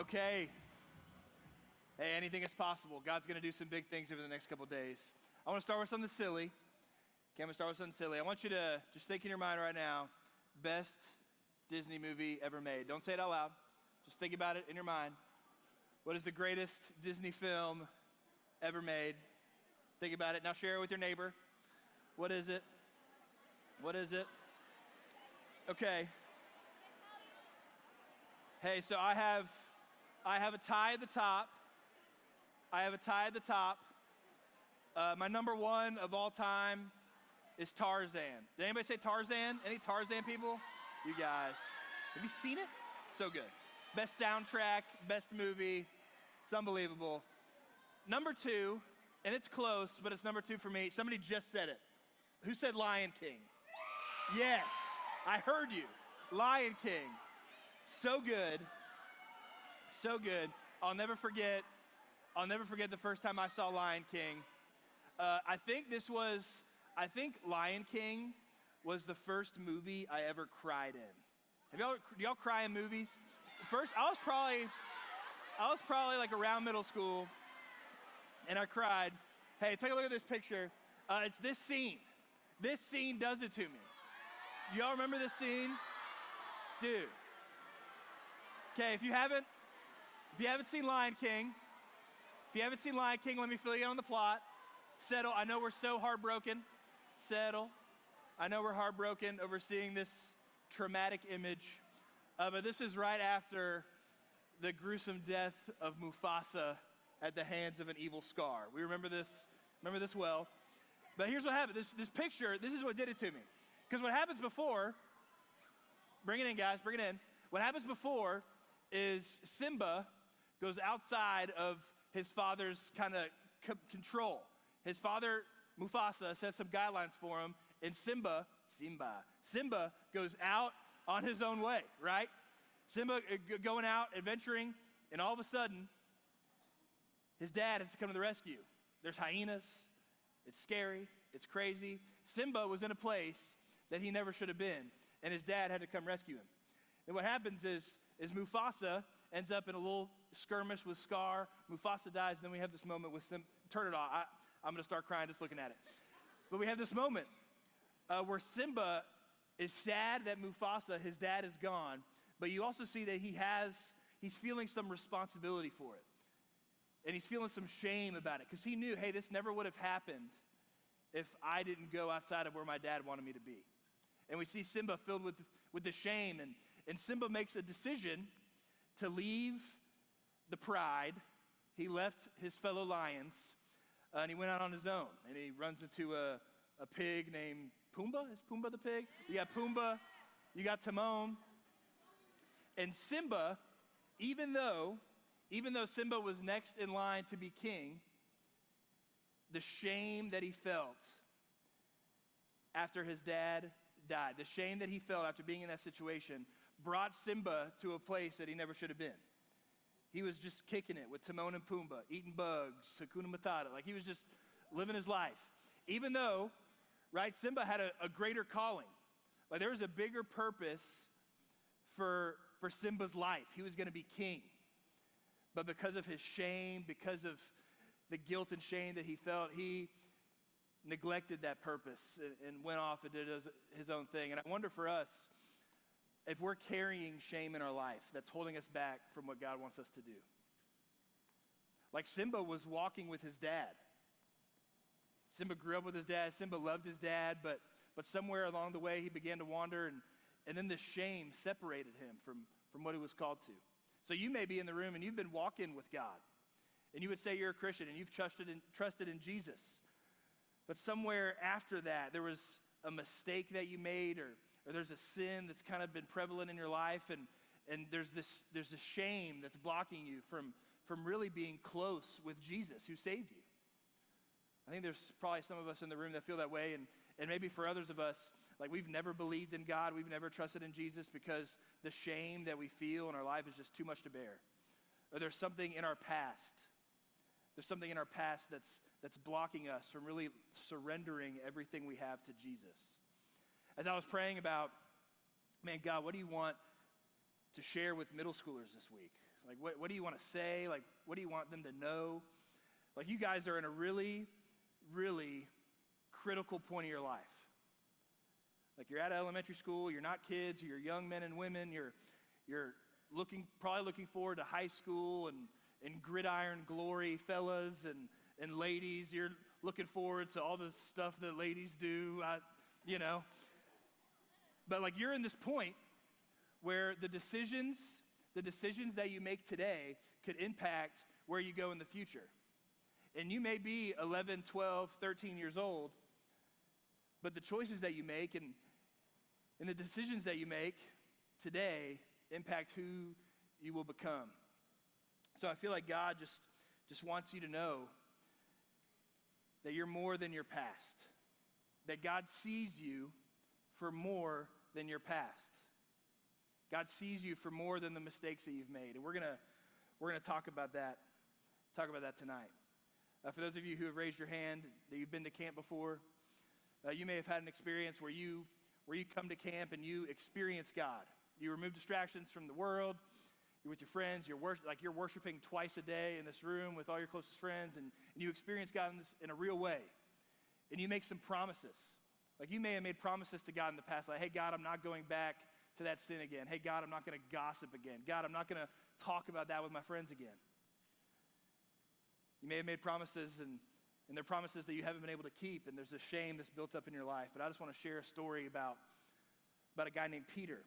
Okay. Hey, anything is possible. God's going to do some big things over the next couple days. I want to start with something silly. Okay, I'm going to start with something silly. I want you to just think in your mind right now, best Disney movie ever made. Don't say it out loud. Just think about it in your mind. What is the greatest Disney film ever made? Think about it. Now share it with your neighbor. What is it? What is it? Okay. Hey, so I have a tie at the top. My number one of all time is Tarzan. Did anybody say Tarzan? Any Tarzan people? You guys. Have you seen it? So good. Best soundtrack, best movie. It's unbelievable. Number two, and it's close, but it's number two for me. Somebody just said it. Who said Lion King? Yes, I heard you. Lion King. So good. So good. I'll never forget the first time I saw Lion King. I think Lion King was the first movie I ever cried in. Do y'all cry in movies? First, I was probably like around middle school, and I cried. Hey, take a look at this picture. It's this scene. This scene does it to me. Y'all remember this scene? Dude. Okay, if you haven't seen Lion King, let me fill you in on the plot. Settle. I know we're so heartbroken. Settle. I know we're heartbroken over seeing this traumatic image. But this is right after the gruesome death of Mufasa at the hands of an evil Scar. We remember this well. But here's what happened. This picture, this is what did it to me. Because what happens before, bring it in, guys, bring it in. What happens before is Simba goes outside of his father's kind of control. His father, Mufasa, sets some guidelines for him, and Simba goes out on his own way, right? Simba going out, adventuring, and all of a sudden, his dad has to come to the rescue. There's hyenas. It's scary. It's crazy. Simba was in a place that he never should have been, and his dad had to come rescue him. And what happens is Mufasa ends up in a little skirmish with Scar. Mufasa dies, and then we have this moment with Simba. Turn it off. I'm going to start crying just looking at it. But we have this moment where Simba is sad that Mufasa, his dad, is gone, but you also see that he's feeling some responsibility for it. And he's feeling some shame about it because he knew, hey, this never would have happened if I didn't go outside of where my dad wanted me to be. And we see Simba filled with the shame, and Simba makes a decision to leave the pride. He left his fellow lions, and he went out on his own. And he runs into a pig named Pumbaa. Is Pumbaa the pig? You got Pumbaa, you got Timon. And Simba, even though Simba was next in line to be king, the shame that he felt after his dad died, the shame that he felt after being in that situation, brought Simba to a place that he never should have been. He was just kicking it with Timon and Pumbaa, eating bugs, Hakuna Matata. Like he was just living his life. Even though, right, Simba had a greater calling. Like there was a bigger purpose for Simba's life. He was going to be king. But because of his shame, because of the guilt and shame that he felt, he neglected that purpose and went off and did his own thing. And I wonder for us, if we're carrying shame in our life that's holding us back from what God wants us to do. Like Simba was walking with his dad. Simba grew up with his dad. Simba loved his dad, but somewhere along the way he began to wander, and then the shame separated him from what he was called to. So you may be in the room and you've been walking with God, and you would say you're a Christian and you've trusted in Jesus. But somewhere after that, there was a mistake that you made, or there's a sin that's kind of been prevalent in your life, and there's this shame that's blocking you from really being close with Jesus who saved you. I think there's probably some of us in the room that feel that way, and maybe for others of us, like we've never believed in God, we've never trusted in Jesus because the shame that we feel in our life is just too much to bear. Or there's something in our past. There's something in our past that's blocking us from really surrendering everything we have to Jesus. As I was praying about, man, God, what do you want to share with middle schoolers this week? Like, what do you want to say? Like, what do you want them to know? Like, you guys are in a really, really critical point of your life. Like, you're at elementary school, you're not kids, you're young men and women, you're probably looking forward to high school and gridiron glory, fellas and ladies. You're looking forward to all the stuff that ladies do, But like, you're in this point where the decisions that you make today could impact where you go in the future. And you may be 11, 12, 13 years old, but the choices that you make and the decisions that you make today impact who you will become. So I feel like God just wants you to know that you're more than your past, that God sees you for more than your past. God sees you for more than the mistakes that you've made. And we're gonna talk about that tonight. For those of you who have raised your hand, that you've been to camp before, you may have had an experience where you come to camp and you experience God. You remove distractions from the world. You're with your friends. You're worshiping twice a day in this room with all your closest friends, and you experience God in a real way. And you make some promises. Like, you may have made promises to God in the past, like, hey, God, I'm not going back to that sin again. Hey, God, I'm not going to gossip again. God, I'm not going to talk about that with my friends again. You may have made promises, and they're promises that you haven't been able to keep, and there's a shame that's built up in your life. But I just want to share a story about a guy named Peter.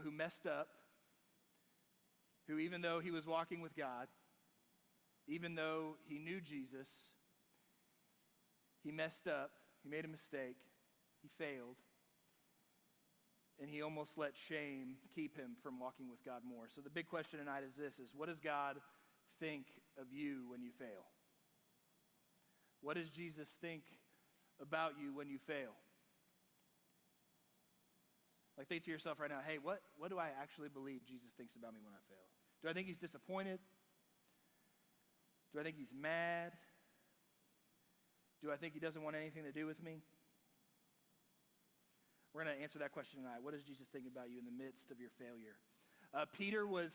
Who messed up, who, even though he was walking with God, even though he knew Jesus, he messed up, he made a mistake, he failed, and he almost let shame keep him from walking with God more. So the big question tonight is this, what does God think of you when you fail? What does Jesus think about you when you fail? Like, think to yourself right now, hey, what do I actually believe Jesus thinks about me when I fail? Do I think he's disappointed? Do I think he's mad? Do I think he doesn't want anything to do with me? We're going to answer that question tonight. What does Jesus think about you in the midst of your failure? Peter was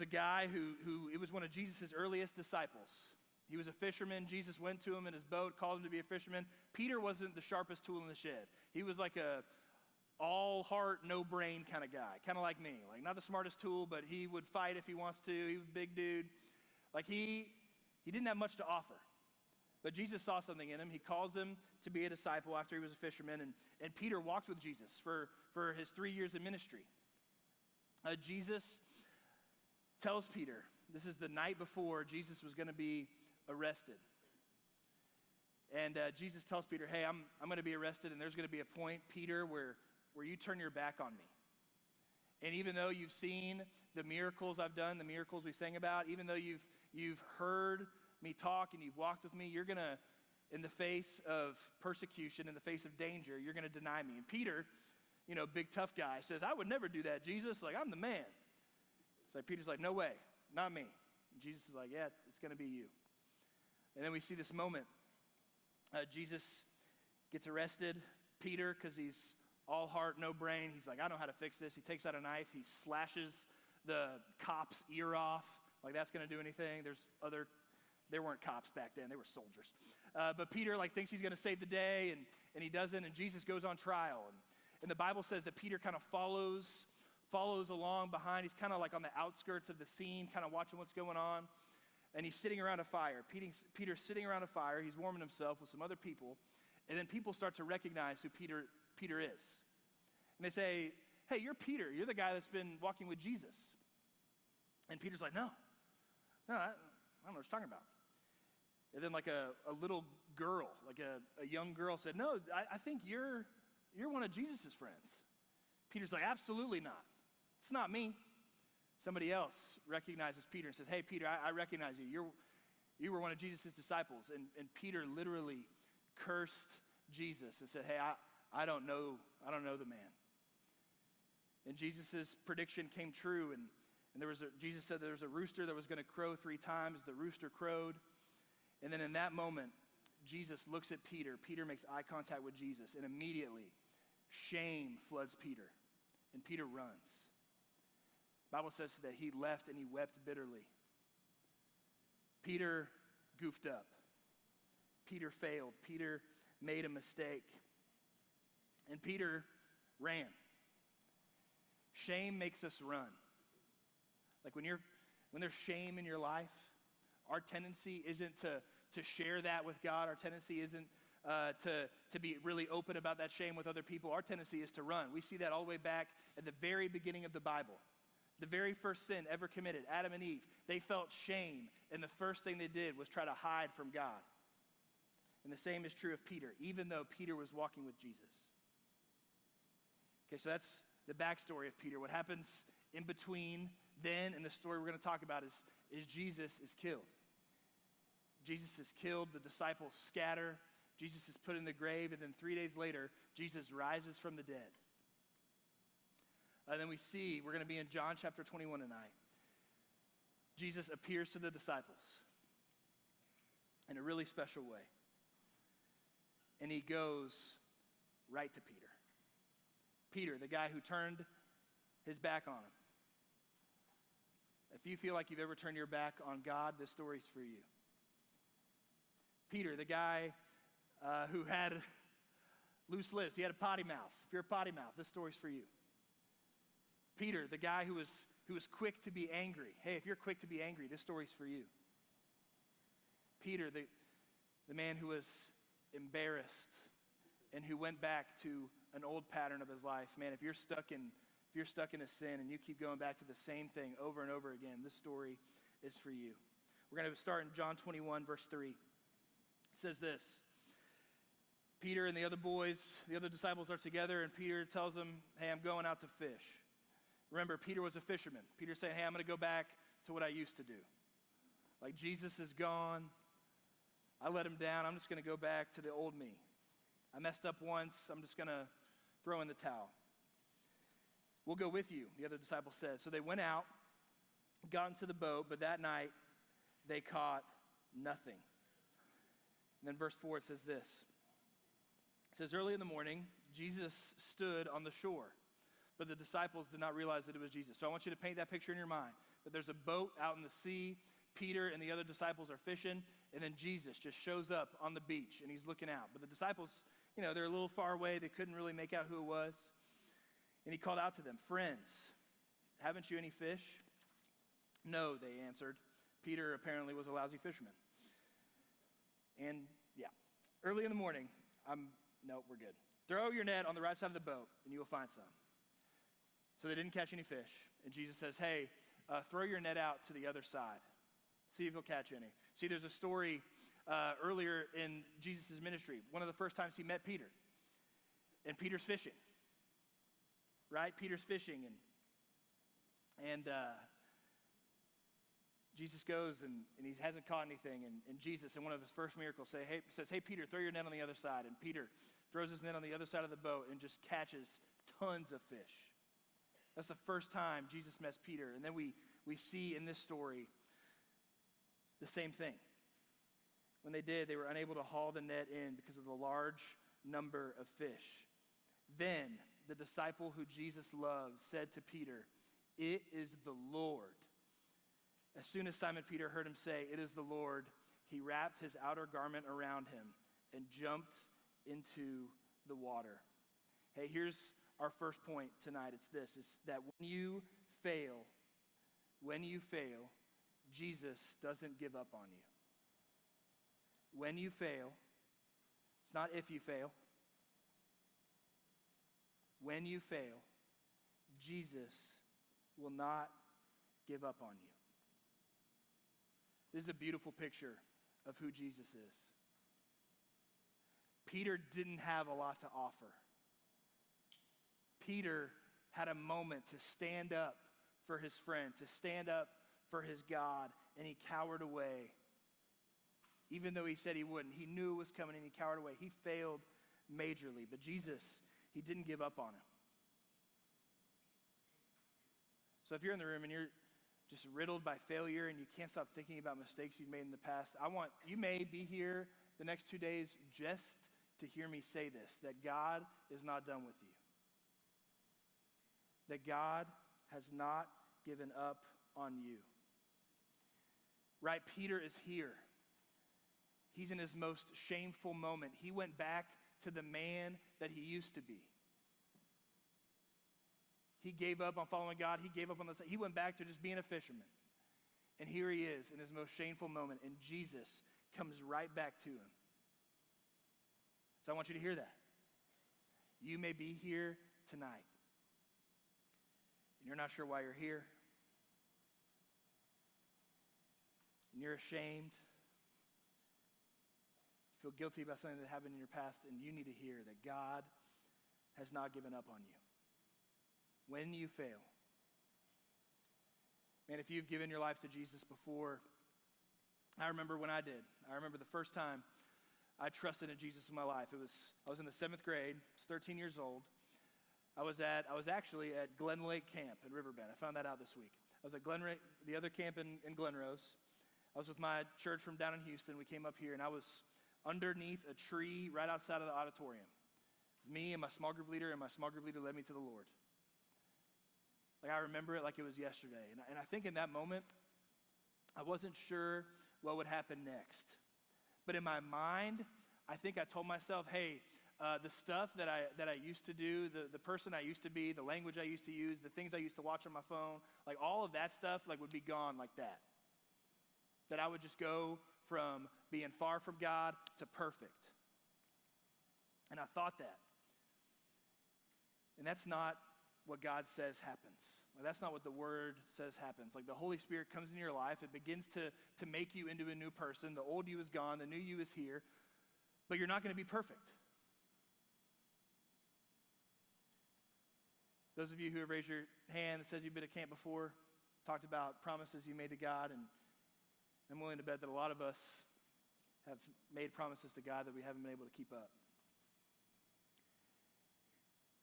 a guy who it was one of Jesus' earliest disciples. He was a fisherman. Jesus went to him in his boat, called him to be a fisherman. Peter wasn't the sharpest tool in the shed. He was like a all heart, no brain kind of guy, kind of like me. Like, not the smartest tool, but he would fight if he wants to. He was a big dude. Like, he didn't have much to offer. But Jesus saw something in him. He calls him to be a disciple after he was a fisherman. And Peter walked with Jesus for his 3 years of ministry. Jesus tells Peter, this is the night before Jesus was going to be arrested. And Jesus tells Peter, hey, I'm going to be arrested, and there's going to be a point, Peter, where you turn your back on me. And even though you've seen the miracles I've done, the miracles we sang about, even though you've heard me talk and you've walked with me, you're going to, in the face of persecution, in the face of danger, you're going to deny me. And Peter, big tough guy, says, I would never do that, Jesus. Like, I'm the man. So Peter's like, no way, not me. And Jesus is like, yeah, it's going to be you. And then we see this moment. Jesus gets arrested. Peter, because he's all heart, no brain, he's like, I know how to fix this. He takes out a knife. He slashes the cop's ear off. Like, that's going to do anything. There weren't cops back then. They were soldiers. But Peter, thinks he's going to save the day, and he doesn't, and Jesus goes on trial. And the Bible says that Peter kind of follows along behind. He's kind of like on the outskirts of the scene, kind of watching what's going on. And he's sitting around a fire. Peter's sitting around a fire. He's warming himself with some other people. And then people start to recognize who Peter is. And they say, hey, you're Peter. You're the guy that's been walking with Jesus. And Peter's like, no, I don't know what you're talking about. And then a little girl, a young girl said, no, I think you're one of Jesus' friends. Peter's like, absolutely not. It's not me. Somebody else recognizes Peter and says, hey, Peter, I recognize you. You were one of Jesus' disciples. And Peter literally cursed Jesus and said, hey, I don't know the man. And Jesus' prediction came true. And Jesus said there was a rooster that was going to crow 3 times. The rooster crowed. And then in that moment, Jesus looks at Peter. Peter makes eye contact with Jesus. And immediately, shame floods Peter. and Peter runs. The Bible says that he left and he wept bitterly. Peter goofed up. Peter failed. Peter made a mistake. And Peter ran. Shame makes us run. Like when there's shame in your life, our tendency isn't to share that with God. Our tendency isn't to be really open about that shame with other people. Our tendency is to run. We see that all the way back at the very beginning of the Bible. The very first sin ever committed, Adam and Eve, they felt shame, and the first thing they did was try to hide from God. And the same is true of Peter, even though Peter was walking with Jesus. Okay, so that's the backstory of Peter. What happens in between then and the story we're going to talk about is Jesus is killed. Jesus is killed, the disciples scatter, Jesus is put in the grave, and then 3 days later, Jesus rises from the dead. And then we're going to be in John chapter 21 tonight. Jesus appears to the disciples in a really special way. And he goes right to Peter. Peter, the guy who turned his back on him. If you feel like you've ever turned your back on God, this story's for you. Peter, the guy who had loose lips, he had a potty mouth. If you're a potty mouth, this story's for you. Peter, the guy who was quick to be angry. Hey, if you're quick to be angry, this story's for you. Peter, the man who was embarrassed and who went back to an old pattern of his life. Man, if you're stuck in a sin and you keep going back to the same thing over and over again, this story is for you. We're going to start in John 21, verse 3. It says this. Peter and the other disciples are together, and Peter tells them, hey, I'm going out to fish. Remember, Peter was a fisherman. Peter's saying, hey, I'm going to go back to what I used to do. Like, Jesus is gone. I let him down. I'm just going to go back to the old me. I messed up once. I'm just going to throw in the towel. We'll go with you, the other disciple said. So they went out, got into the boat, but that night they caught nothing. And then verse 4, it says this. It says, early in the morning, Jesus stood on the shore, but the disciples did not realize that it was Jesus. So I want you to paint that picture in your mind, that there's a boat out in the sea, Peter and the other disciples are fishing, and then Jesus just shows up on the beach, and he's looking out. But the disciples, they're a little far away. They couldn't really make out who it was. And he called out to them, friends, haven't you any fish? No, they answered. Peter apparently was a lousy fisherman. And early in the morning, no, we're good. Throw your net on the right side of the boat, and you will find some. So they didn't catch any fish. And Jesus says, hey, throw your net out to the other side. See if you'll catch any. See, there's a story earlier in Jesus' ministry. One of the first times he met Peter. And Peter's fishing. Right? Peter's fishing. And Jesus goes and he hasn't caught anything. And Jesus, in one of his first miracles, says, hey, Peter, throw your net on the other side. And Peter throws his net on the other side of the boat and just catches tons of fish. That's the first time Jesus met Peter. And then we see in this story the same thing. When they did, they were unable to haul the net in because of the large number of fish. Then the disciple who Jesus loved said to Peter, it is the Lord. As soon as Simon Peter heard him say, it is the Lord, he wrapped his outer garment around him and jumped into the water. Hey, here's our first point tonight. It's this, it's that when you fail, Jesus doesn't give up on you. When you fail, it's not if you fail. When you fail, Jesus will not give up on you. This is a beautiful picture of who Jesus is. Peter didn't have a lot to offer. Peter had a moment to stand up for his friend, to stand up for his God, and he cowered away. Even though he said he wouldn't, he knew it was coming and he cowered away. He failed majorly, but Jesus, he didn't give up on him. So if you're in the room and you're just riddled by failure and you can't stop thinking about mistakes you've made in the past, you may be here the next 2 days just to hear me say this, that God is not done with you. that God has not given up on you. Right? Peter is here. He's in his most shameful moment. He went back to the man that he used to be. He gave up on following God. He gave up on he went back to just being a fisherman. And here he is in his most shameful moment, and Jesus comes right back to him. So I want you to hear that. You may be here tonight, and you're not sure why you're here, and you're ashamed, you feel guilty about something that happened in your past, and you need to hear that God has not given up on you. When you fail, man, if you've given your life to Jesus before, I remember when I did. I remember the first time I trusted in Jesus with my life. I was in the 7th grade. I was 13 years old. I was actually at Glen Lake Camp in Riverbend. I found that out this week. I was at the other camp in Glen Rose. I was with my church from down in Houston. We came up here, and I was underneath a tree right outside of the auditorium. Me and my small group leader, and my small group leader led me to the Lord. Like, I remember it like it was yesterday. And I think in that moment, I wasn't sure what would happen next. But in my mind, I think I told myself, hey, the stuff that I used to do, the person I used to be, the language I used to use, the things I used to watch on my phone, like all of that stuff like would be gone like that. That I would just go from being far from God to perfect. And I thought that. And that's not what God says happens. Like, that's not what the Word says happens. Like, the Holy Spirit comes into your life. It begins to make you into a new person. The old you is gone. The new you is here. But you're not going to be perfect. Those of you who have raised your hand that says you've been at camp before, talked about promises you made to God, and I'm willing to bet that a lot of us have made promises to God that we haven't been able to keep up.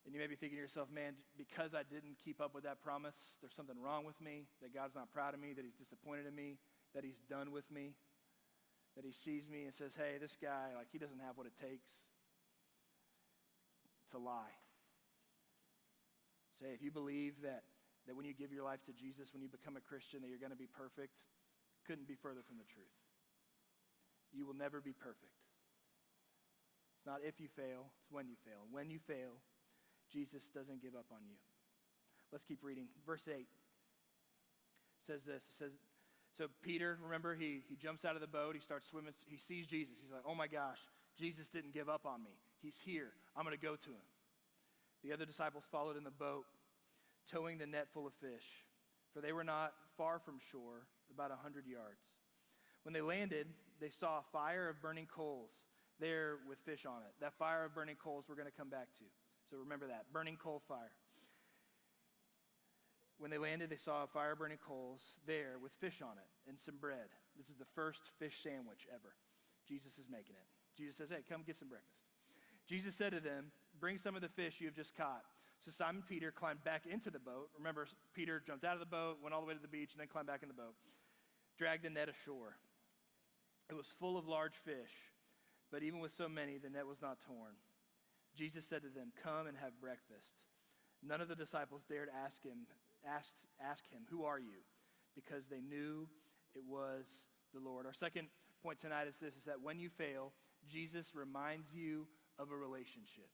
And you may be thinking to yourself, man, because I didn't keep up with that promise, there's something wrong with me, that God's not proud of me, that he's disappointed in me, that he's done with me, that he sees me and says, hey, this guy, like, he doesn't have what it takes. It's a lie. Say, if you believe that when you give your life to Jesus, when you become a Christian, that you're going to be perfect, couldn't be further from the truth. You will never be perfect. It's not if you fail, it's when you fail. And when you fail, Jesus doesn't give up on you. Let's keep reading. Verse 8 says this. It says, so Peter, remember, he jumps out of the boat. He starts swimming. He sees Jesus. He's like, oh my gosh, Jesus didn't give up on me. He's here. I'm going to go to him. The other disciples followed in the boat, towing the net full of fish, for they were not far from shore, about 100 yards. When they landed, they saw a fire of burning coals there with fish on it. That fire of burning coals we're going to come back to. So remember that, burning coal fire. When they landed, they saw a fire burning coals there with fish on it and some bread. This is the first fish sandwich ever. Jesus is making it. Jesus says, hey, come get some breakfast. Jesus said to them, bring some of the fish you have just caught. So Simon Peter climbed back into the boat. Remember, Peter jumped out of the boat, went all the way to the beach, and then climbed back in the boat. Dragged the net ashore. It was full of large fish, but even with so many, the net was not torn. Jesus said to them, come and have breakfast. None of the disciples dared ask him, who are you? Because they knew it was the Lord. Our second point tonight is this, is that when you fail, Jesus reminds you of a relationship.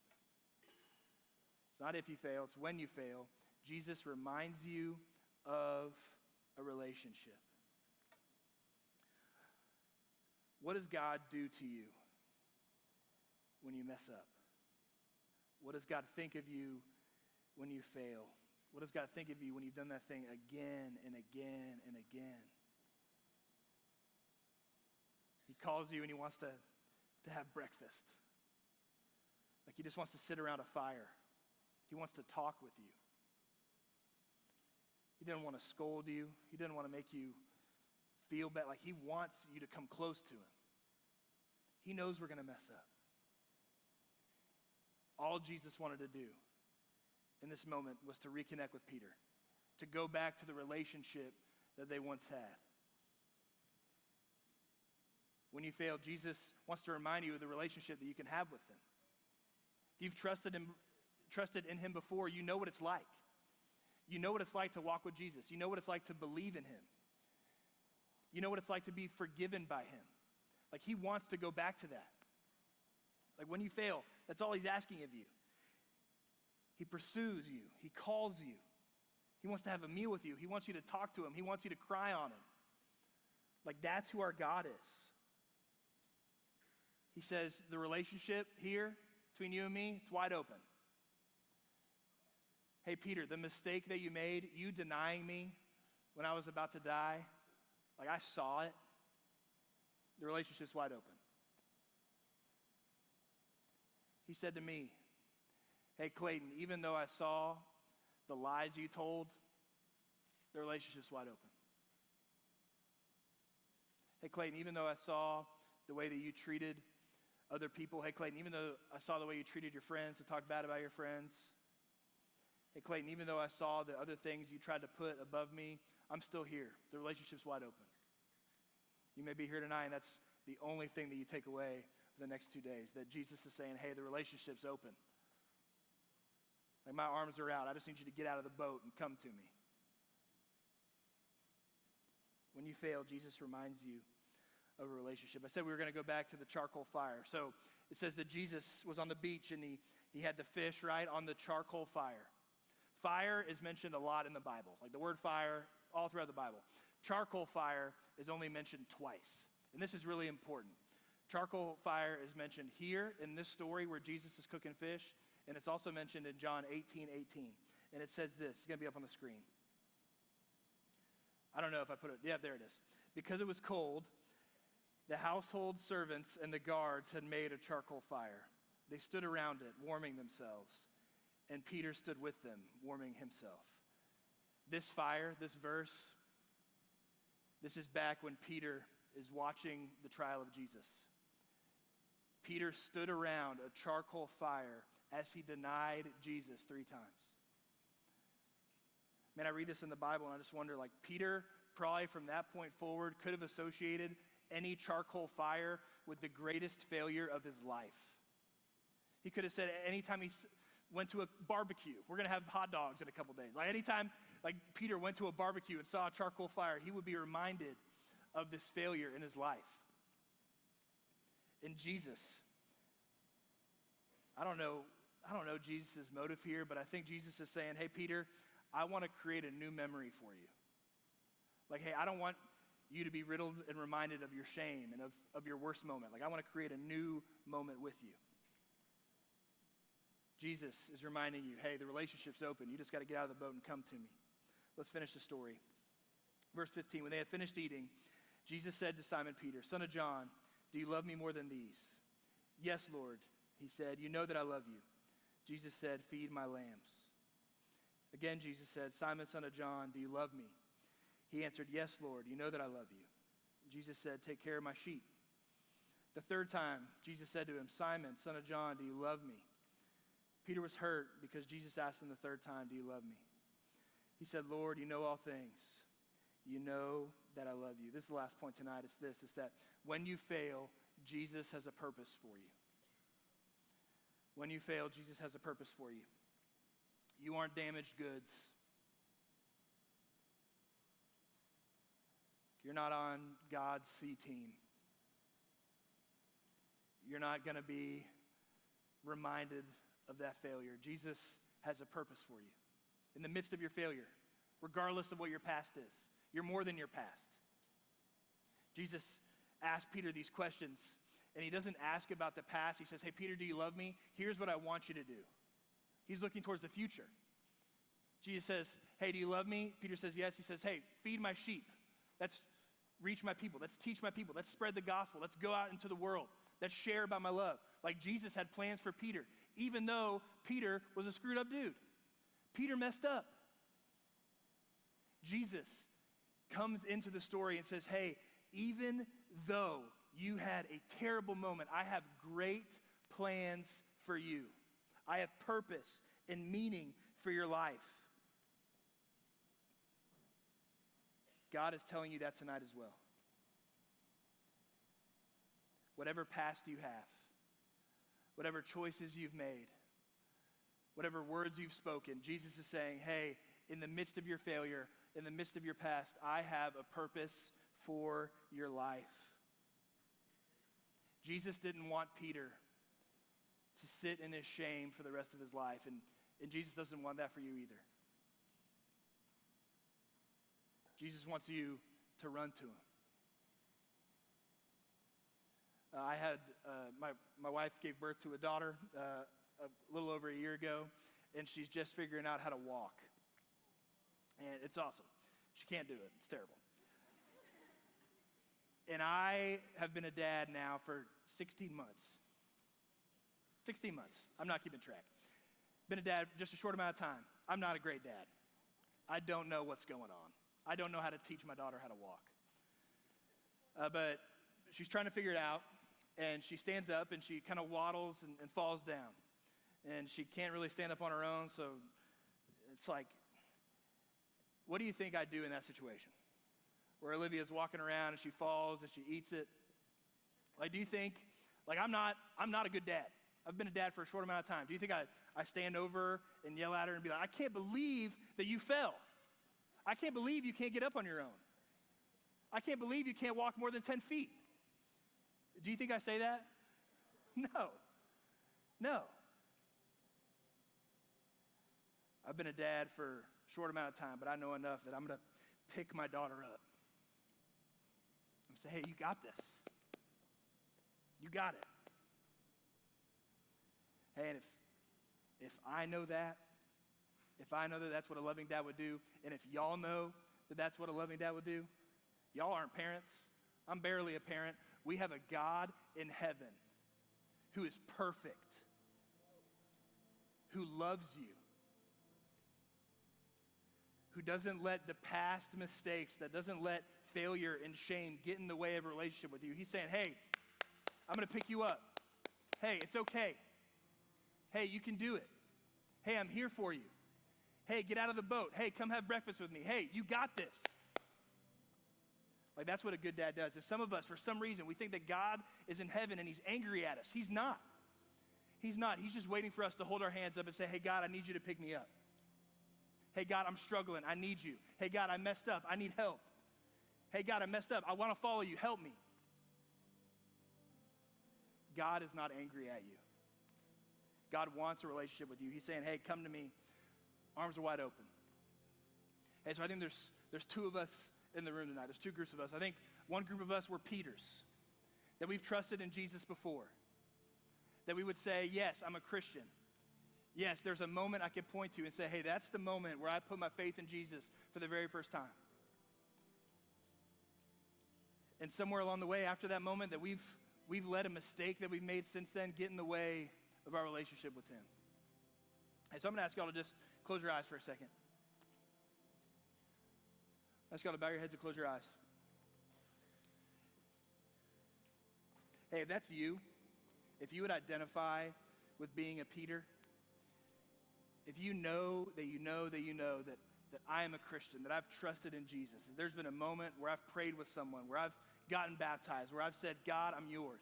It's not if you fail, it's when you fail. Jesus reminds you of a relationship. What does God do to you when you mess up? What does God think of you when you fail? What does God think of you when you've done that thing again and again and again? He calls you and he wants to have breakfast. Like he just wants to sit around a fire. He wants to talk with you. He doesn't want to scold you. He doesn't want to make you feel bad. Like he wants you to come close to him. He knows we're going to mess up. All Jesus wanted to do in this moment was to reconnect with Peter, to go back to the relationship that they once had. When you fail, Jesus wants to remind you of the relationship that you can have with him. If you've trusted in him before, you know what it's like. You know what it's like to walk with Jesus. You know what it's like to believe in him. You know what it's like to be forgiven by him. Like, he wants to go back to that. Like, when you fail, that's all he's asking of you. He pursues you. He calls you. He wants to have a meal with you. He wants you to talk to him. He wants you to cry on him. Like, that's who our God is. He says the relationship here between you and me, it's wide open. Hey, Peter, the mistake that you made, you denying me when I was about to die, like, I saw it. The relationship's wide open. He said to me, hey, Clayton, even though I saw the lies you told, the relationship's wide open. Hey, Clayton, even though I saw the way that you treated other people, hey, Clayton, even though I saw the way you treated your friends and talked bad about your friends, hey, Clayton, even though I saw the other things you tried to put above me, I'm still here. The relationship's wide open. You may be here tonight, and that's the only thing that you take away for the next 2 days, that Jesus is saying, hey, the relationship's open. Like, my arms are out. I just need you to get out of the boat and come to me. When you fail, Jesus reminds you of a relationship. I said we were going to go back to the charcoal fire. So it says that Jesus was on the beach, and he had the fish, right, on the charcoal fire. Fire is mentioned a lot in the Bible. Like, the word fire, all throughout the Bible. Charcoal fire is only mentioned twice. And this is really important. Charcoal fire is mentioned here in this story where Jesus is cooking fish, and it's also mentioned in John 18:18. And it says this. It's going to be up on the screen. I don't know if I put it. Yeah, there it is. Because it was cold, the household servants and the guards had made a charcoal fire. They stood around it, warming themselves. And Peter stood with them, warming himself. This fire, this verse, this is back when Peter is watching the trial of Jesus. Peter stood around a charcoal fire as he denied Jesus 3 times. Man, I read this in the Bible and I just wonder, like, Peter probably from that point forward could have associated any charcoal fire with the greatest failure of his life. He could have said anytime he went to a barbecue, we're going to have hot dogs in a couple days. Like, anytime like Peter went to a barbecue and saw a charcoal fire, he would be reminded of this failure in his life. And Jesus, I don't know Jesus' motive here, but I think Jesus is saying, hey, Peter, I want to create a new memory for you. Like, hey, I don't want you to be riddled and reminded of your shame and of your worst moment. Like, I want to create a new moment with you. Jesus is reminding you, hey, the relationship's open. You just got to get out of the boat and come to me. Let's finish the story. Verse 15, when they had finished eating, Jesus said to Simon Peter, son of John, do you love me more than these? Yes, Lord, he said, you know that I love you. Jesus said, feed my lambs. Again, Jesus said, Simon, son of John, do you love me? He answered, yes, Lord, you know that I love you. Jesus said, take care of my sheep. The third time, Jesus said to him, Simon, son of John, do you love me? Peter was hurt because Jesus asked him the third time, do you love me? He said, Lord, you know all things. You know that I love you. This is the last point tonight. It's this, it's that when you fail, Jesus has a purpose for you. When you fail, Jesus has a purpose for you. You aren't damaged goods. You're not on God's C team. You're not going to be reminded of that failure. Jesus has a purpose for you. In the midst of your failure, regardless of what your past is, you're more than your past. Jesus asked Peter these questions, and he doesn't ask about the past. He says, hey, Peter, do you love me? Here's what I want you to do. He's looking towards the future. Jesus says, hey, do you love me? Peter says, yes. He says, hey, feed my sheep. Let's reach my people. Let's teach my people. Let's spread the gospel. Let's go out into the world. Let's share about my love. Like, Jesus had plans for Peter, even though Peter was a screwed up dude. Peter messed up. Jesus comes into the story and says, hey, even though you had a terrible moment, I have great plans for you. I have purpose and meaning for your life. God is telling you that tonight as well. Whatever past you have, whatever choices you've made, whatever words you've spoken, Jesus is saying, hey, in the midst of your failure, in the midst of your past, I have a purpose for your life. Jesus didn't want Peter to sit in his shame for the rest of his life, and Jesus doesn't want that for you either. Jesus wants you to run to him. I had, my wife gave birth to a daughter a little over a year ago, and she's just figuring out how to walk. And it's awesome. She can't do it. It's terrible. And I have been a dad now for 16 months. 16 months. I'm not keeping track. Been a dad just a short amount of time. I'm not a great dad. I don't know what's going on. I don't know how to teach my daughter how to walk. But she's trying to figure it out, and she stands up, and she kind of waddles and falls down. And she can't really stand up on her own, so it's like, what do you think I'd do in that situation? Where Olivia's walking around, and she falls, and she eats it. Like, do you think, like, I'm not a good dad. I've been a dad for a short amount of time. Do you think I stand over and yell at her and be like, I can't believe that you fell. I can't believe you can't get up on your own. I can't believe you can't walk more than 10 feet. Do you think I say that? No. I've been a dad for a short amount of time, but I know enough that I'm going to pick my daughter up. I'm going to say, hey, you got this. You got it. Hey, and if I know that, if I know that that's what a loving dad would do, and if y'all know that that's what a loving dad would do, y'all aren't parents. I'm barely a parent. We have a God in heaven who is perfect, who loves you, who doesn't let the past mistakes, that doesn't let failure and shame get in the way of a relationship with you. He's saying, hey, I'm going to pick you up. Hey, it's okay. Hey, you can do it. Hey, I'm here for you. Hey, get out of the boat. Hey, come have breakfast with me. Hey, you got this. Like, that's what a good dad does. And some of us, for some reason, we think that God is in heaven and he's angry at us. He's not. He's not. He's just waiting for us to hold our hands up and say, hey, God, I need you to pick me up. Hey, God, I'm struggling. I need you. Hey, God, I messed up. I need help. Hey, God, I messed up. I want to follow you. Help me. God is not angry at you. God wants a relationship with you. He's saying, hey, come to me. Arms are wide open. Hey, so I think there's two of us in the room tonight. There's two groups of us. I think one group of us were Peters, that we've trusted in Jesus before, that we would say, yes, I'm a Christian. Yes, there's a moment I could point to and say, hey, that's the moment where I put my faith in Jesus for the very first time. And somewhere along the way after that moment that we've let a mistake that we've made since then get in the way of our relationship with him. And so I'm going to ask y'all to just close your eyes for a second. I ask y'all to bow your heads and close your eyes. Hey, if that's you, if you would identify with being a Peter, if you know that you know that you know that I am a Christian, that I've trusted in Jesus, that there's been a moment where I've prayed with someone, where I've gotten baptized, where I've said, God, I'm yours.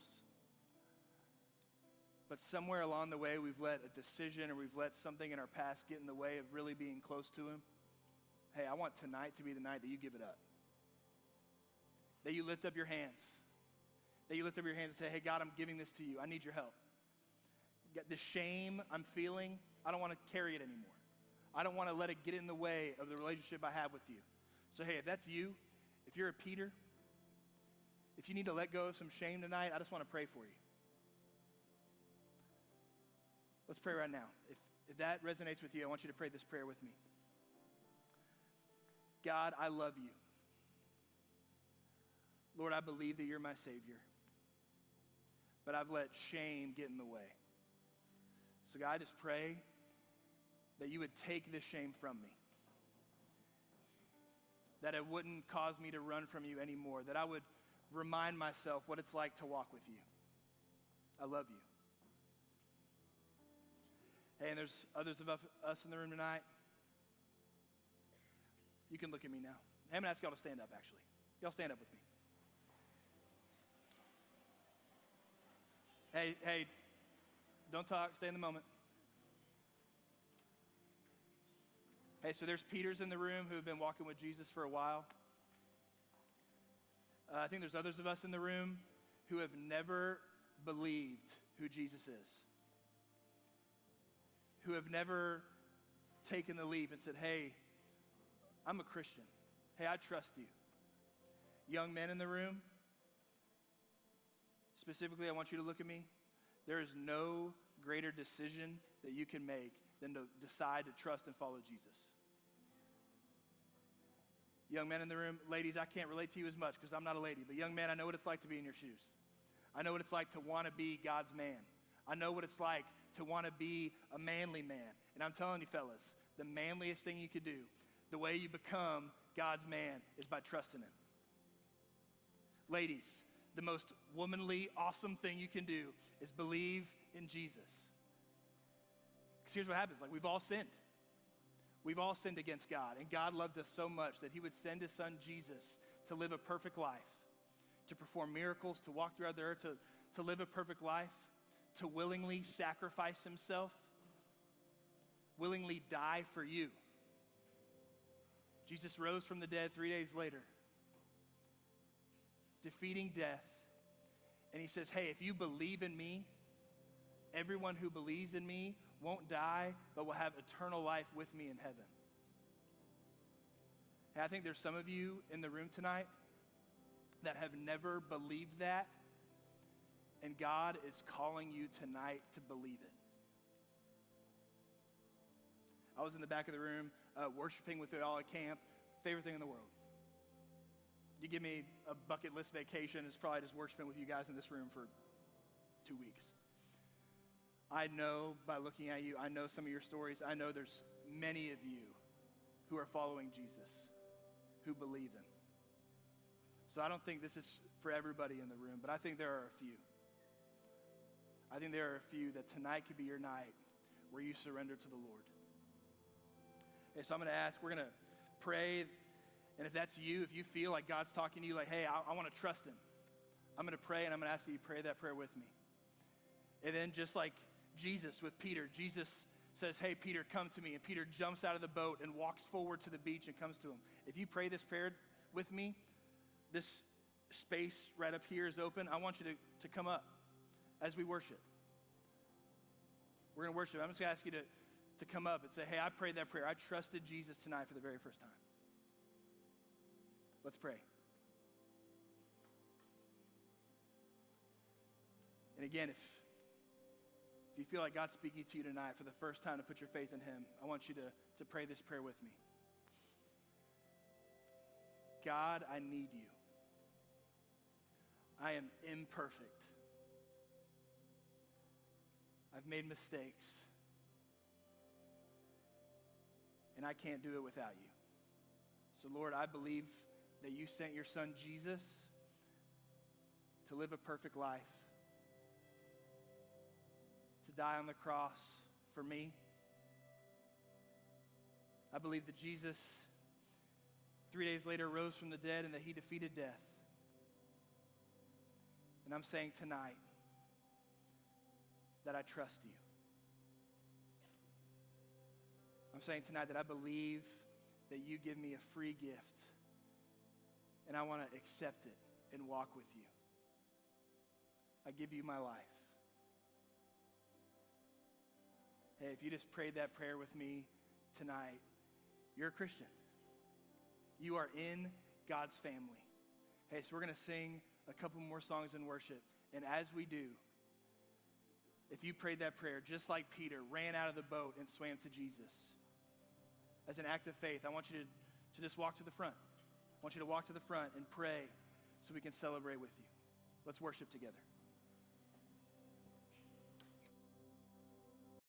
But somewhere along the way, we've let a decision or we've let something in our past get in the way of really being close to him. Hey, I want tonight to be the night that you give it up. That you lift up your hands. That you lift up your hands and say, hey, God, I'm giving this to you. I need your help. The shame I'm feeling, I don't want to carry it anymore. I don't want to let it get in the way of the relationship I have with you. So, hey, if that's you, if you're a Peter, if you need to let go of some shame tonight, I just want to pray for you. Let's pray right now. If that resonates with you, I want you to pray this prayer with me. God, I love you. Lord, I believe that you're my Savior. But I've let shame get in the way. So God, I just pray that you would take this shame from me. That it wouldn't cause me to run from you anymore. That I would remind myself what it's like to walk with you. I love you. Hey, and there's others of us in the room tonight. You can look at me now. I'm going to ask y'all to stand up, actually. Y'all stand up with me. Hey, don't talk. Stay in the moment. Hey, so there's Peters in the room who have been walking with Jesus for a while. I think there's others of us in the room who have never believed who Jesus is, who have never taken the leap and said, hey, I'm a Christian. Hey, I trust you. Young men in the room, specifically, I want you to look at me. There is no greater decision that you can make than to decide to trust and follow Jesus. Young men in the room, ladies, I can't relate to you as much because I'm not a lady, but young men, I know what it's like to be in your shoes. I know what it's like to want to be God's man. I know what it's like to want to be a manly man. And I'm telling you, fellas, the manliest thing you could do, the way you become God's man, is by trusting him. Ladies, the most womanly, awesome thing you can do is believe in Jesus. Because here's what happens, like we've all sinned. We've all sinned against God, and God loved us so much that he would send his son Jesus to live a perfect life, to perform miracles, to walk throughout the earth, to live a perfect life, to willingly sacrifice himself, willingly die for you. Jesus rose from the dead 3 days later, defeating death, and he says, hey, if you believe in me, everyone who believes in me won't die, but will have eternal life with me in heaven. And I think there's some of you in the room tonight that have never believed that, and God is calling you tonight to believe it. I was in the back of the room worshiping with y'all at camp. Favorite thing in the world. You give me a bucket list vacation, it's probably just worshiping with you guys in this room for 2 weeks. I know by looking at you, I know some of your stories. I know there's many of you who are following Jesus, who believe him. So I don't think this is for everybody in the room, but I think there are a few. I think there are a few that tonight could be your night where you surrender to the Lord. Okay, so I'm going to ask, we're going to pray, and if that's you, if you feel like God's talking to you like, hey, I want to trust him, I'm going to pray, and I'm going to ask you to pray that prayer with me. And then just like Jesus with Peter, Jesus says, hey, Peter, come to me. And Peter jumps out of the boat and walks forward to the beach and comes to him. If you pray this prayer with me, this space right up here is open. I want you to come up as we worship. We're going to worship. I'm just going to ask you to come up and say, hey, I prayed that prayer. I trusted Jesus tonight for the very first time. Let's pray. And again, if you feel like God's speaking to you tonight for the first time to put your faith in him, I want you to pray this prayer with me. God, I need you. I am imperfect. I've made mistakes. And I can't do it without you. So Lord, I believe that you sent your son Jesus to live a perfect life, to die on the cross for me. I believe that Jesus 3 days later rose from the dead and that he defeated death. And I'm saying tonight that I trust you. I'm saying tonight that I believe that you give me a free gift, and I want to accept it and walk with you. I give you my life. Hey, if you just prayed that prayer with me tonight, you're a Christian. You are in God's family. Hey, so we're going to sing a couple more songs in worship. And as we do, if you prayed that prayer, just like Peter ran out of the boat and swam to Jesus, as an act of faith, I want you to just walk to the front. I want you to walk to the front and pray so we can celebrate with you. Let's worship together.